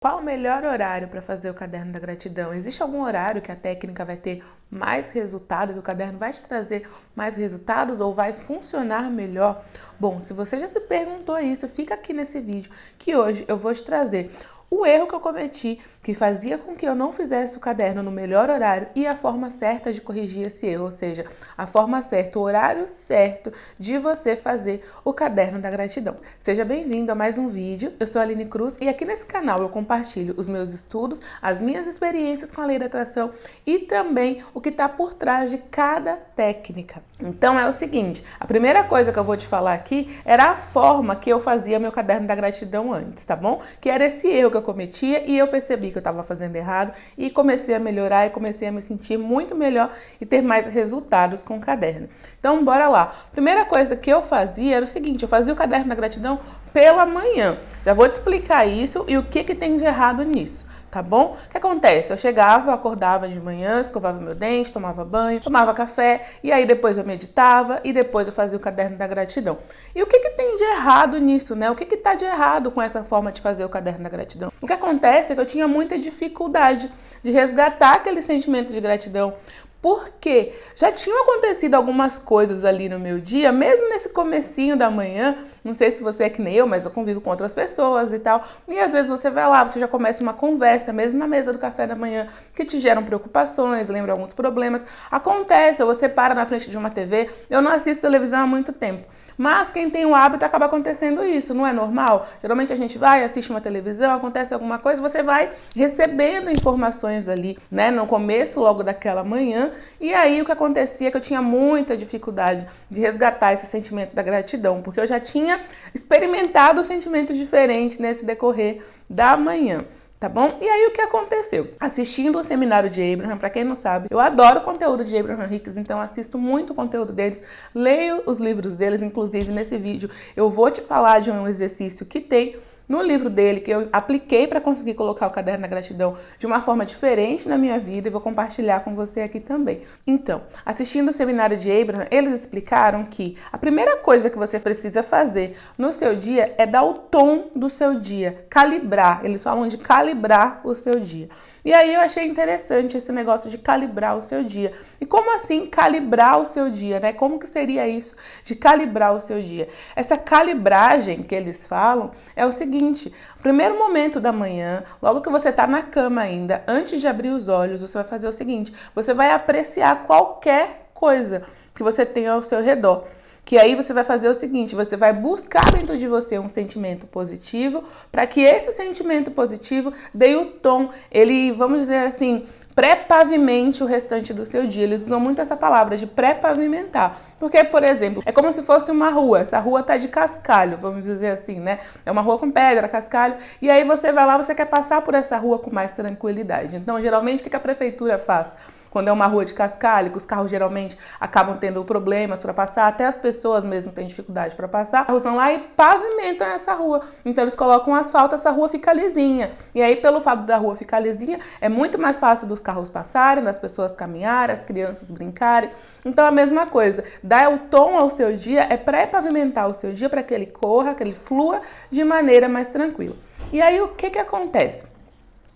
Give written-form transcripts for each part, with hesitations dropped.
Qual o melhor horário para fazer o caderno da gratidão? Existe algum horário que a técnica vai ter mais resultado, que o caderno vai te trazer mais resultados ou vai funcionar melhor? Bom, se você já se perguntou isso, fica aqui nesse vídeo que hoje eu vou te trazer o erro que eu cometi, que fazia com que eu não fizesse o caderno no melhor horário e a forma certa de corrigir esse erro, ou seja, a forma certa, o horário certo de você fazer o caderno da gratidão. Seja bem-vindo a mais um vídeo, eu sou a Aline Cruz e aqui nesse canal eu compartilho os meus estudos, as minhas experiências com a lei da atração e também o que está por trás de cada técnica. Então é o seguinte, a primeira coisa que eu vou te falar aqui era a forma que eu fazia meu caderno da gratidão antes, tá bom? Que era esse erro que eu cometia e eu percebi que eu estava fazendo errado e comecei a melhorar e comecei a me sentir muito melhor e ter mais resultados com o caderno. Então bora lá. Primeira coisa que eu fazia era o seguinte, eu fazia o caderno da gratidão pela manhã. Já vou te explicar isso e o que tem de errado nisso. Tá bom? O que acontece? Eu chegava, eu acordava de manhã, escovava meu dente, tomava banho, tomava café e aí depois eu meditava e depois eu fazia o caderno da gratidão. E o que tem de errado nisso, né? O que tá de errado com essa forma de fazer o caderno da gratidão? O que acontece é que eu tinha muita dificuldade de resgatar aquele sentimento de gratidão. Porque já tinham acontecido algumas coisas ali no meu dia, mesmo nesse comecinho da manhã, não sei se você é que nem eu, mas eu convivo com outras pessoas e tal, e às vezes você vai lá, você já começa uma conversa, mesmo na mesa do café da manhã, que te geram preocupações, lembra alguns problemas, acontece, ou você para na frente de uma TV, eu não assisto televisão há muito tempo. Mas quem tem o hábito acaba acontecendo isso, não é normal? Geralmente a gente vai, assiste uma televisão, acontece alguma coisa, você vai recebendo informações ali, né, no começo logo daquela manhã, e aí o que acontecia é que eu tinha muita dificuldade de resgatar esse sentimento da gratidão, porque eu já tinha experimentado sentimentos diferentes nesse decorrer da manhã. Tá bom? E aí o que aconteceu? Assistindo o seminário de Abraham, para quem não sabe, eu adoro o conteúdo de Abraham Hicks, então assisto muito o conteúdo deles, leio os livros deles, inclusive nesse vídeo eu vou te falar de um exercício que tem no livro dele, que eu apliquei para conseguir colocar o caderno da gratidão de uma forma diferente na minha vida e vou compartilhar com você aqui também. Então, assistindo o seminário de Abraham, eles explicaram que a primeira coisa que você precisa fazer no seu dia é dar o tom do seu dia, calibrar. Eles falam de calibrar o seu dia. E aí eu achei interessante esse negócio de calibrar o seu dia. E como assim calibrar o seu dia, né? Como que seria isso de calibrar o seu dia? Essa calibragem que eles falam é o seguinte, primeiro momento da manhã, logo que você tá na cama ainda, antes de abrir os olhos, você vai fazer o seguinte, você vai apreciar qualquer coisa que você tenha ao seu redor. Que aí você vai fazer o seguinte, você vai buscar dentro de você um sentimento positivo, para que esse sentimento positivo dê o tom, ele, vamos dizer assim, pré-pavimente o restante do seu dia. Eles usam muito essa palavra de pré-pavimentar. Porque, por exemplo, é como se fosse uma rua. Essa rua tá de cascalho, vamos dizer assim, né? É uma rua com pedra, cascalho. E aí você vai lá, você quer passar por essa rua com mais tranquilidade. Então, geralmente, o que a prefeitura faz? Quando é uma rua de cascalho, que os carros geralmente acabam tendo problemas para passar, até as pessoas mesmo têm dificuldade para passar, eles vão lá e pavimentam essa rua. Então eles colocam asfalto, essa rua fica lisinha. E aí, pelo fato da rua ficar lisinha, é muito mais fácil dos carros passarem, das pessoas caminharem, as crianças brincarem. Então a mesma coisa, dar o tom ao seu dia é pré-pavimentar o seu dia para que ele corra, que ele flua de maneira mais tranquila. E aí o que acontece?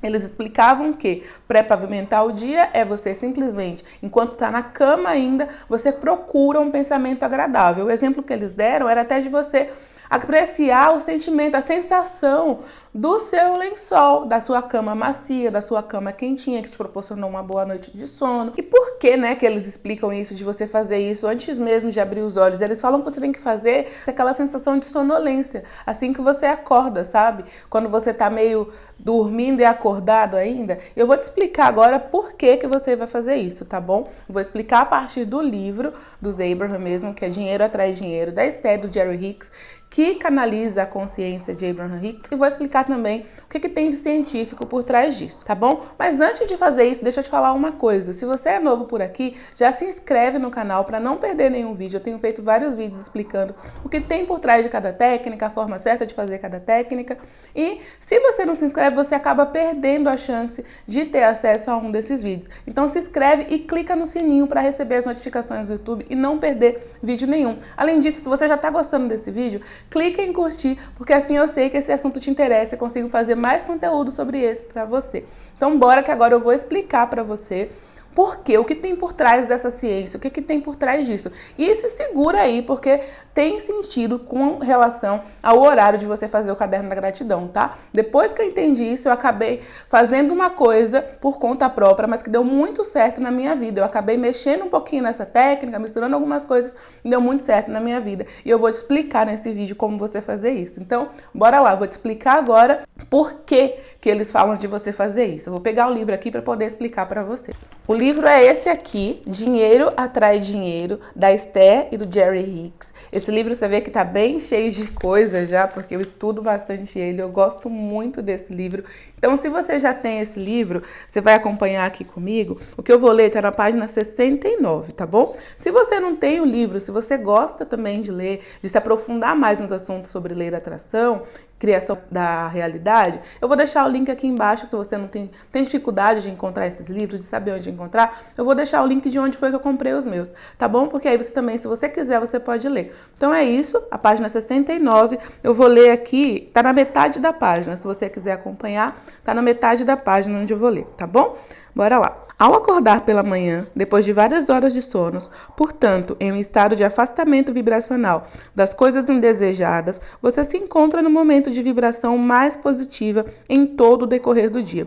Eles explicavam que pré-pavimentar o dia é você simplesmente, enquanto está na cama ainda, você procura um pensamento agradável. O exemplo que eles deram era até de você apreciar o sentimento, a sensação do seu lençol, da sua cama macia, da sua cama quentinha, que te proporcionou uma boa noite de sono. E por que, né, que eles explicam isso, de você fazer isso antes mesmo de abrir os olhos? Eles falam que você tem que fazer aquela sensação de sonolência, assim que você acorda, sabe? Quando você tá meio dormindo e acordado ainda. Eu vou te explicar agora por que você vai fazer isso, tá bom? Vou explicar a partir do livro dos Abraham mesmo, que é Dinheiro Atrai Dinheiro, da Esther, do Jerry Hicks, que canaliza a consciência de Abraham Hicks, e vou explicar também o que tem de científico por trás disso, tá bom? Mas antes de fazer isso, deixa eu te falar uma coisa. Se você é novo por aqui, já se inscreve no canal para não perder nenhum vídeo. Eu tenho feito vários vídeos explicando o que tem por trás de cada técnica, a forma certa de fazer cada técnica. E se você não se inscreve, você acaba perdendo a chance de ter acesso a um desses vídeos. Então se inscreve e clica no sininho para receber as notificações do YouTube e não perder vídeo nenhum. Além disso, se você já está gostando desse vídeo, clica em curtir, porque assim eu sei que esse assunto te interessa e consigo fazer mais conteúdo sobre esse para você. Então bora que agora eu vou explicar para você por quê? O que tem por trás dessa ciência? O que tem por trás disso? E se segura aí, porque tem sentido com relação ao horário de você fazer o caderno da gratidão, tá? Depois que eu entendi isso, eu acabei fazendo uma coisa por conta própria, mas que deu muito certo na minha vida. Eu acabei mexendo um pouquinho nessa técnica, misturando algumas coisas, e deu muito certo na minha vida. E eu vou te explicar nesse vídeo como você fazer isso. Então, bora lá, eu vou te explicar agora por que eles falam de você fazer isso. Eu vou pegar o livro aqui para poder explicar para você. O livro é esse aqui, Dinheiro Atrai Dinheiro, da Esther e do Jerry Hicks. Esse livro você vê que tá bem cheio de coisa já, porque eu estudo bastante ele, eu gosto muito desse livro. Então, se você já tem esse livro, você vai acompanhar aqui comigo. O que eu vou ler tá na página 69, tá bom? Se você não tem o livro, se você gosta também de ler, de se aprofundar mais nos assuntos sobre lei da atração, criação da realidade, eu vou deixar o link aqui embaixo, se você não tem dificuldade de encontrar esses livros, de saber onde encontrar, eu vou deixar o link de onde foi que eu comprei os meus, tá bom? Porque aí você também, se você quiser, você pode ler. Então é isso, a página 69, eu vou ler aqui, tá na metade da página, se você quiser acompanhar, tá na metade da página onde eu vou ler, tá bom? Bora lá. Ao acordar pela manhã, depois de várias horas de sonos, portanto, em um estado de afastamento vibracional das coisas indesejadas, você se encontra no momento de vibração mais positiva em todo o decorrer do dia.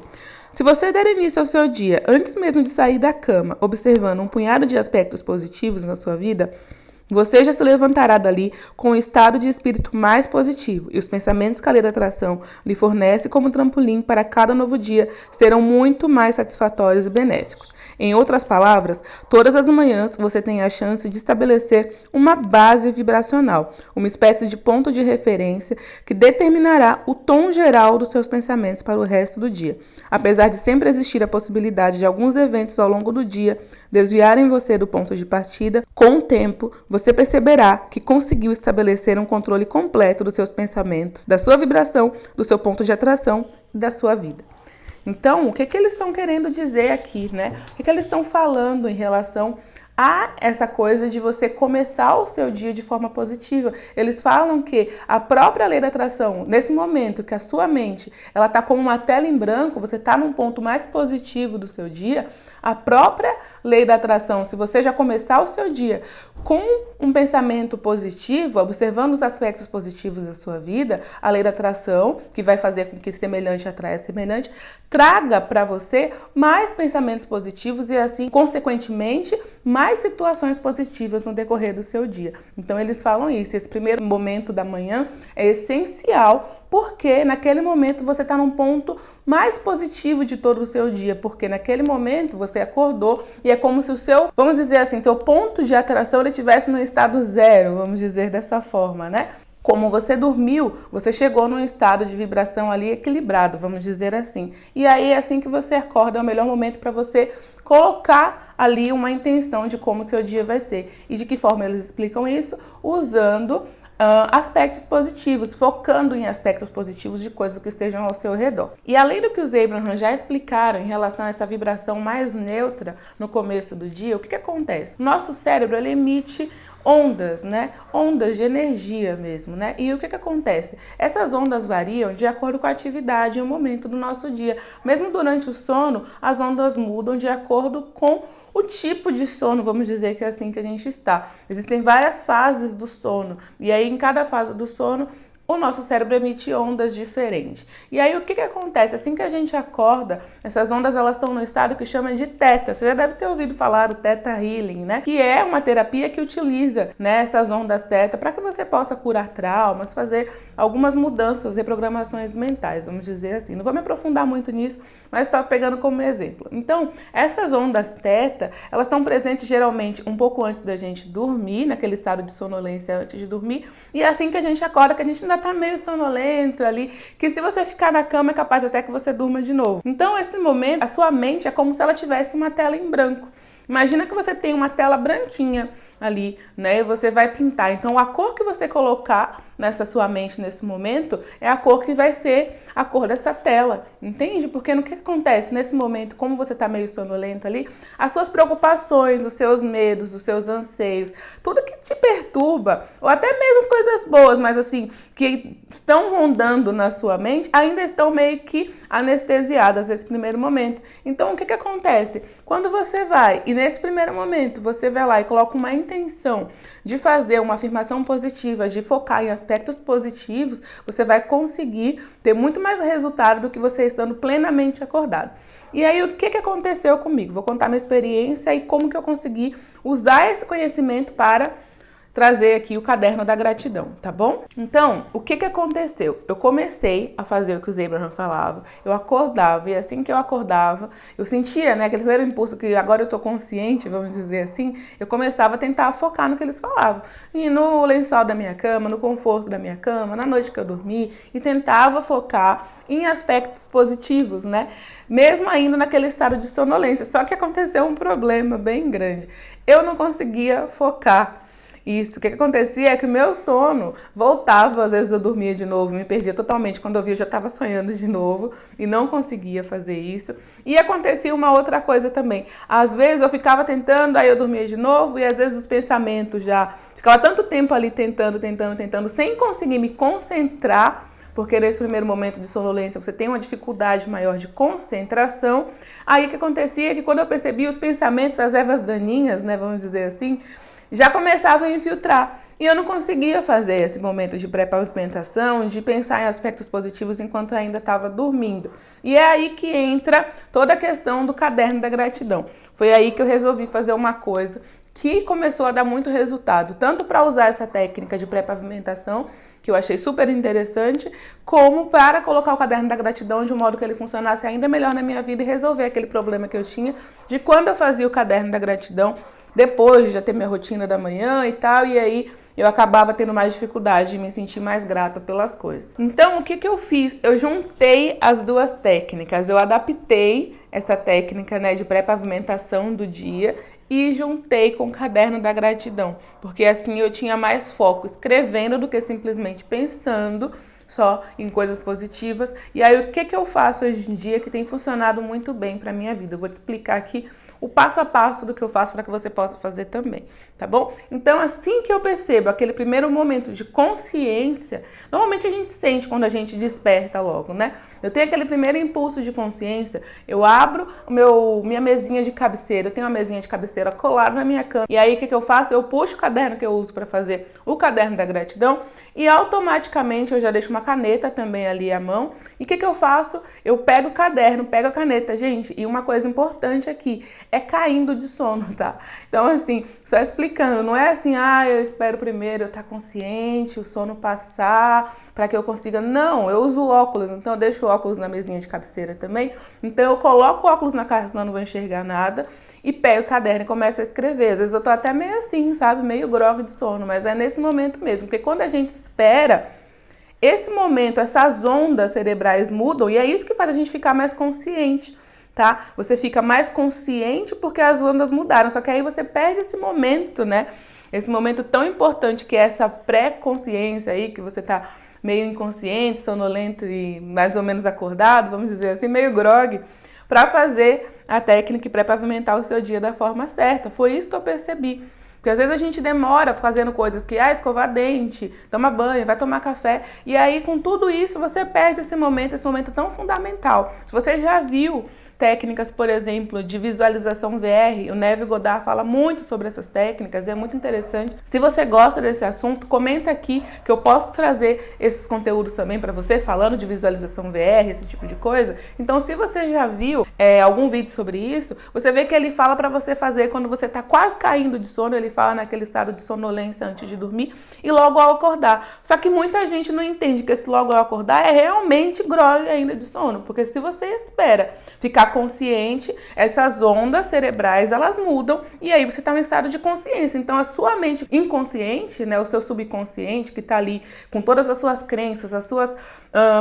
Se você der início ao seu dia antes mesmo de sair da cama, observando um punhado de aspectos positivos na sua vida, você já se levantará dali com um estado de espírito mais positivo e os pensamentos que a lei da atração lhe fornece como trampolim para cada novo dia serão muito mais satisfatórios e benéficos. Em outras palavras, todas as manhãs você tem a chance de estabelecer uma base vibracional, uma espécie de ponto de referência que determinará o tom geral dos seus pensamentos para o resto do dia. Apesar de sempre existir a possibilidade de alguns eventos ao longo do dia desviarem você do ponto de partida, com o tempo você perceberá que conseguiu estabelecer um controle completo dos seus pensamentos, da sua vibração, do seu ponto de atração e da sua vida. Então, o que eles estão querendo dizer aqui, né? O que eles estão falando em relação a essa coisa de você começar o seu dia de forma positiva? Eles falam que a própria lei da atração, nesse momento que a sua mente ela está como uma tela em branco, você está num ponto mais positivo do seu dia, a própria lei da atração, se você já começar o seu dia com um pensamento positivo, observando os aspectos positivos da sua vida, a lei da atração, que vai fazer com que semelhante atraia semelhante, traga para você mais pensamentos positivos e assim, consequentemente, mais situações positivas no decorrer do seu dia. Então eles falam isso, esse primeiro momento da manhã é essencial, porque naquele momento você está num ponto mais positivo de todo o seu dia, porque naquele momento você acordou e é como se o seu, vamos dizer assim, seu ponto de atração ele estivesse no estado zero, vamos dizer dessa forma, né? Como você dormiu, você chegou num estado de vibração ali equilibrado, vamos dizer assim. E aí é assim que você acorda, é o melhor momento para você colocar ali uma intenção de como o seu dia vai ser. E de que forma eles explicam isso? Usando aspectos positivos, focando em aspectos positivos de coisas que estejam ao seu redor. E além do que os Abraham já explicaram em relação a essa vibração mais neutra no começo do dia, o que acontece? Nosso cérebro ele emite ondas, né? Ondas de energia mesmo, né? E o que acontece? Essas ondas variam de acordo com a atividade e o momento do nosso dia. Mesmo durante o sono, as ondas mudam de acordo com o tipo de sono, vamos dizer que é assim que a gente está. Existem várias fases do sono, e aí em cada fase do sono, o nosso cérebro emite ondas diferentes. E aí o que acontece? Assim que a gente acorda, essas ondas elas estão no estado que chama de Theta. Você já deve ter ouvido falar do Theta Healing, né? Que é uma terapia que utiliza, né, essas ondas Theta para que você possa curar traumas, fazer algumas mudanças, reprogramações mentais, vamos dizer assim. Não vou me aprofundar muito nisso, mas estava pegando como exemplo. Então, essas ondas Theta, elas estão presentes geralmente um pouco antes da gente dormir, naquele estado de sonolência antes de dormir, e é assim que a gente acorda, que a gente ainda tá meio sonolento ali, que se você ficar na cama é capaz até que você durma de novo. Então, esse momento, a sua mente é como se ela tivesse uma tela em branco. Imagina que você tem uma tela branquinha ali, né? E você vai pintar. Então, a cor que você colocar nessa sua mente nesse momento é a cor que vai ser a cor dessa tela, entende? Porque no que acontece nesse momento, como você está meio sonolento ali, as suas preocupações, os seus medos, os seus anseios, tudo que te perturba, ou até mesmo as coisas boas, mas assim, que estão rondando na sua mente, ainda estão meio que anestesiadas nesse primeiro momento. Então, o que acontece? Quando você vai, e nesse primeiro momento, você vai lá e coloca uma intenção de fazer uma afirmação positiva, de focar em aspectos positivos, você vai conseguir ter muito mais resultado do que você estando plenamente acordado. E aí, o que aconteceu comigo? Vou contar minha experiência e como que eu consegui usar esse conhecimento para trazer aqui o caderno da gratidão, tá bom? Então, o que aconteceu? Eu comecei a fazer o que os Abraham falava, eu acordava, e assim que eu acordava, eu sentia, né, aquele primeiro impulso que agora eu tô consciente, vamos dizer assim, eu começava a tentar focar no que eles falavam. E no lençol da minha cama, no conforto da minha cama, na noite que eu dormi, e tentava focar em aspectos positivos, né? Mesmo ainda naquele estado de sonolência. Só que aconteceu um problema bem grande. Eu não conseguia focar. Isso, o que acontecia é que o meu sono voltava, às vezes eu dormia de novo, me perdia totalmente, quando eu via eu já estava sonhando de novo e não conseguia fazer isso. E acontecia uma outra coisa também, às vezes eu ficava tentando, aí eu dormia de novo e às vezes os pensamentos já, ficava tanto tempo ali tentando, sem conseguir me concentrar, porque nesse primeiro momento de sonolência você tem uma dificuldade maior de concentração. Aí o que acontecia é que quando eu percebi os pensamentos, as ervas daninhas, né, vamos dizer assim, já começava a infiltrar. E eu não conseguia fazer esse momento de pré-pavimentação, de pensar em aspectos positivos enquanto eu ainda estava dormindo. E é aí que entra toda a questão do caderno da gratidão. Foi aí que eu resolvi fazer uma coisa que começou a dar muito resultado, tanto para usar essa técnica de pré-pavimentação, que eu achei super interessante, como para colocar o caderno da gratidão de um modo que ele funcionasse ainda melhor na minha vida e resolver aquele problema que eu tinha de quando eu fazia o caderno da gratidão, depois de já ter minha rotina da manhã e tal, e aí eu acabava tendo mais dificuldade de me sentir mais grata pelas coisas. Então, o que eu fiz? Eu juntei as duas técnicas, eu adaptei essa técnica, né, de pré-pavimentação do dia e juntei com o caderno da gratidão, porque assim eu tinha mais foco escrevendo do que simplesmente pensando só em coisas positivas. E aí, o que eu faço hoje em dia que tem funcionado muito bem para minha vida? Eu vou te explicar aqui o passo a passo do que eu faço para que você possa fazer também, tá bom? Então, assim que eu percebo aquele primeiro momento de consciência, normalmente a gente sente quando a gente desperta logo, né? Eu tenho aquele primeiro impulso de consciência, eu abro minha mesinha de cabeceira, eu tenho uma mesinha de cabeceira colada na minha cama, e aí o que eu faço? Eu puxo o caderno que eu uso para fazer o caderno da gratidão e automaticamente eu já deixo uma caneta também ali à mão. E o que eu faço? Eu pego o caderno, pego a caneta, gente, e uma coisa importante aqui, é caindo de sono, tá? Então, assim, só explicando, não é assim, eu espero primeiro eu estar consciente, o sono passar, para que eu consiga. Não, eu uso óculos, então eu deixo o óculos na mesinha de cabeceira também. Então, eu coloco o óculos na cara, senão eu não vou enxergar nada, e pego o caderno e começo a escrever. Às vezes eu tô até meio assim, sabe? Meio grogue de sono, mas é nesse momento mesmo, porque quando a gente espera, esse momento, essas ondas cerebrais mudam e é isso que faz a gente ficar mais consciente, tá? Você fica mais consciente porque as ondas mudaram, só que aí você perde esse momento, né? Esse momento tão importante que é essa pré-consciência aí, que você tá meio inconsciente, sonolento e mais ou menos acordado, vamos dizer assim, meio grogue, para fazer a técnica e pré-pavimentar o seu dia da forma certa. Foi isso que eu percebi. Porque às vezes a gente demora fazendo coisas que, escovar dente, toma banho, vai tomar café. E aí, com tudo isso, você perde esse momento tão fundamental. Se você já viu técnicas, por exemplo, de visualização VR, o Neville Goddard fala muito sobre essas técnicas, é muito interessante. Se você gosta desse assunto, comenta aqui que eu posso trazer esses conteúdos também para você, falando de visualização VR, esse tipo de coisa. Então, se você já viu algum vídeo sobre isso, você vê que ele fala para você fazer quando você está quase caindo de sono, ele fala naquele estado de sonolência antes de dormir e logo ao acordar. Só que muita gente não entende que esse logo ao acordar é realmente grogue ainda de sono, porque se você espera ficar consciente, essas ondas cerebrais, elas mudam e aí você está no estado de consciência. Então a sua mente inconsciente, né, o seu subconsciente que está ali com todas as suas crenças, as suas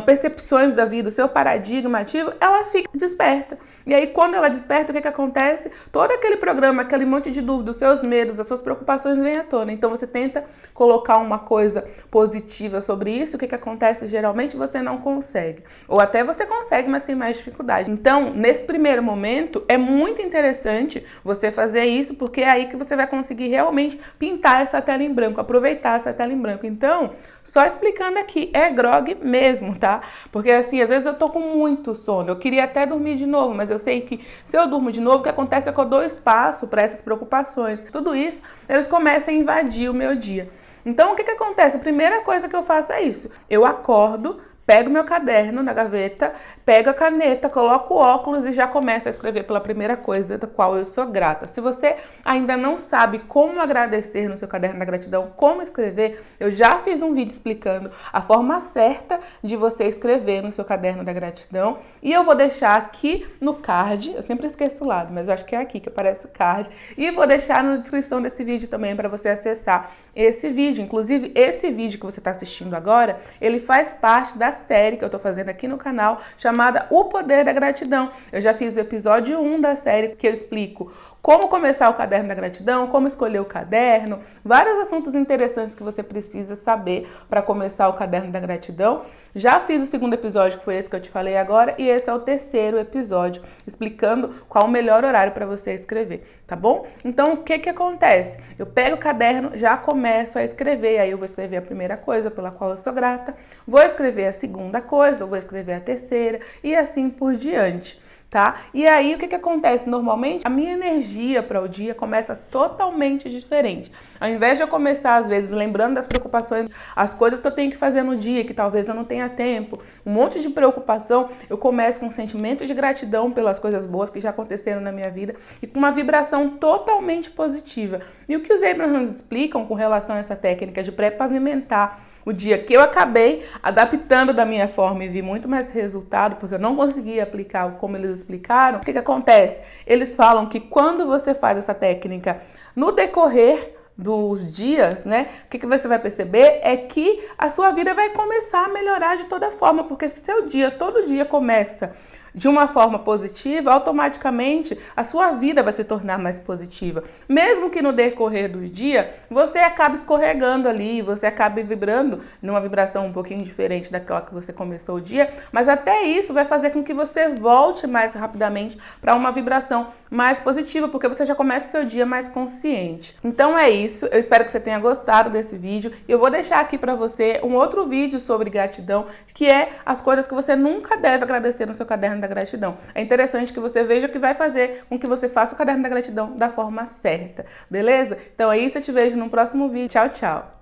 percepções da vida, o seu paradigma ativo, ela fica desperta. E aí quando ela desperta, o que acontece? Todo aquele programa, aquele monte de dúvidas, os seus medos, as suas preocupações vêm à tona. Então você tenta colocar uma coisa positiva sobre isso, o que acontece? Geralmente você não consegue. Ou até você consegue, mas tem mais dificuldade. Então, nesse primeiro momento, é muito interessante você fazer isso, porque é aí que você vai conseguir realmente pintar essa tela em branco, aproveitar essa tela em branco. Então, só explicando aqui, é grog mesmo, tá? Porque assim, às vezes eu tô com muito sono, eu queria até dormir de novo, mas eu sei que se eu durmo de novo, o que acontece é que eu dou espaço para essas preocupações. Tudo isso, eles começam a invadir o meu dia. Então, o que acontece? A primeira coisa que eu faço é isso. Eu acordo, pego meu caderno na gaveta, pego a caneta, coloco o óculos e já começo a escrever pela primeira coisa da qual eu sou grata. Se você ainda não sabe como agradecer no seu caderno da gratidão, como escrever, eu já fiz um vídeo explicando a forma certa de você escrever no seu caderno da gratidão e eu vou deixar aqui no card, eu sempre esqueço o lado, mas eu acho que é aqui que aparece o card, e vou deixar na descrição desse vídeo também para você acessar esse vídeo. Inclusive, esse vídeo que você está assistindo agora, ele faz parte da série que eu tô fazendo aqui no canal, chamada O Poder da Gratidão. Eu já fiz o episódio 1 da série que eu explico como começar o caderno da gratidão, como escolher o caderno, vários assuntos interessantes que você precisa saber para começar o caderno da gratidão. Já fiz o segundo episódio, que foi esse que eu te falei agora, e esse é o terceiro episódio, explicando qual o melhor horário para você escrever, tá bom? Então, o que acontece? Eu pego o caderno, já começo a escrever, aí eu vou escrever a primeira coisa pela qual eu sou grata, vou escrever a segunda coisa, vou escrever a terceira e assim por diante. Tá? E aí o que acontece normalmente? A minha energia para o dia começa totalmente diferente. Ao invés de eu começar às vezes lembrando das preocupações, as coisas que eu tenho que fazer no dia, que talvez eu não tenha tempo, um monte de preocupação, eu começo com um sentimento de gratidão pelas coisas boas que já aconteceram na minha vida e com uma vibração totalmente positiva. E o que os Abrahams explicam com relação a essa técnica de pré-pavimentar o dia que eu acabei adaptando da minha forma e vi muito mais resultado, porque eu não conseguia aplicar como eles explicaram, o que acontece? Eles falam que quando você faz essa técnica no decorrer dos dias, né? O que você vai perceber é que a sua vida vai começar a melhorar de toda forma, porque se seu dia, todo dia começa de uma forma positiva, automaticamente a sua vida vai se tornar mais positiva. Mesmo que no decorrer do dia, você acabe escorregando ali, você acabe vibrando numa vibração um pouquinho diferente daquela que você começou o dia, mas até isso vai fazer com que você volte mais rapidamente para uma vibração mais positiva, porque você já começa o seu dia mais consciente. Então é isso, eu espero que você tenha gostado desse vídeo. Eu vou deixar aqui para você um outro vídeo sobre gratidão, que é as coisas que você nunca deve agradecer no seu caderno da gratidão. É interessante que você veja o que vai fazer com que você faça o caderno da gratidão da forma certa, beleza? Então é isso, eu te vejo no próximo vídeo. Tchau, tchau!